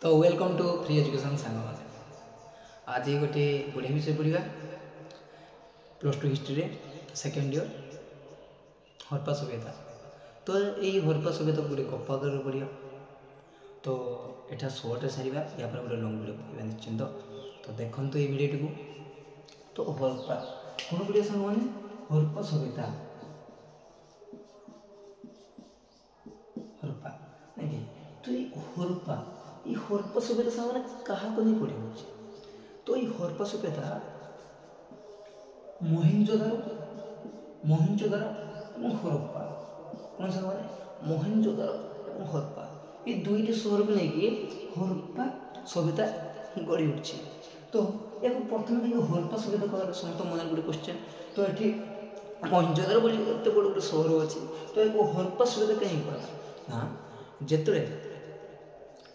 तो welcome to free education सांग आज गोटे बढ़िया विषय पढ़ा +2 हिस्ट्री सेकेंड ईयर हरप्पा सभ्यता। तो यही हरप्पा सभ्यता गोटे गप आकार पढ़ा। तो यहाँ सर्ट सारा या गोटे लंग वीडियो पढ़ा निश्चिंत। तो देखो ये वीडियो को। तो हरप्पा कौन पढ़िया सांग मैंने हरप्पा सभ्यता हरप्पा नहीं। तो ये हरप्पा सभ्यता सांग मैंने क्या नहीं पढ़े। तो ये हरप्पा सभ्यता मोहेंजोदारो और हरप्पा कौन सांग मैंने मोहेंजोदारो और हरप्पा ये दुईट सहर को लेकिन हरप्पा सभ्यता गढ़ी उठी। तो या प्रथम हरप्पा सभ्यता कह समस्त मन गोटे क्वेश्चन। तो ये मोहेंजोदारो बोली एत बड़ गोटे सहर अच्छी। तो ये हरप्पा सभ्यता कहीं ना जिते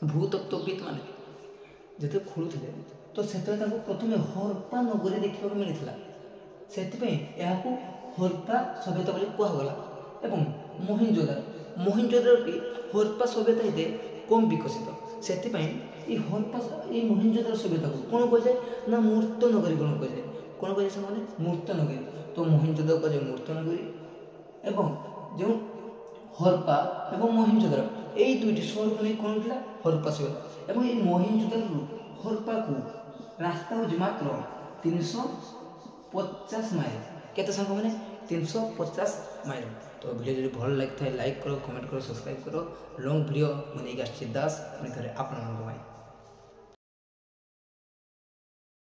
भूतत्वविद मैंने जिते खोलुले तो से प्रथम हरप्पा नगरी देखा मिलता से हरप्पा सभ्यता कहगला। एवं मोहेंजोदारोटी हरप्पा सभ्यता ये कम विकसित से हरप्पा ये मोहेंजोदारो सभ्यता को कौन कह जाए ना मूर्त नगरी कौन कह जाए से मूर्त नगरी। तो मोहेंजोदारो कह जाए मूर्त नगरी एवं जो हरप्पा एवं मोहेंजोदारो यही दुईटी सहर को नहीं कौन था हरप्पा सभ्यता। एवं ये मोहेंजोदारो हरप्पा को रास्ता हो मात्र 350 माइल केते सांग मैंने 350 माइल। तो वीडियो जो भल लगी था लाइक करो कमेंट करो सब्सक्राइब करो। लॉन्ग वीडियो मैंने दास पुणी थे आपण।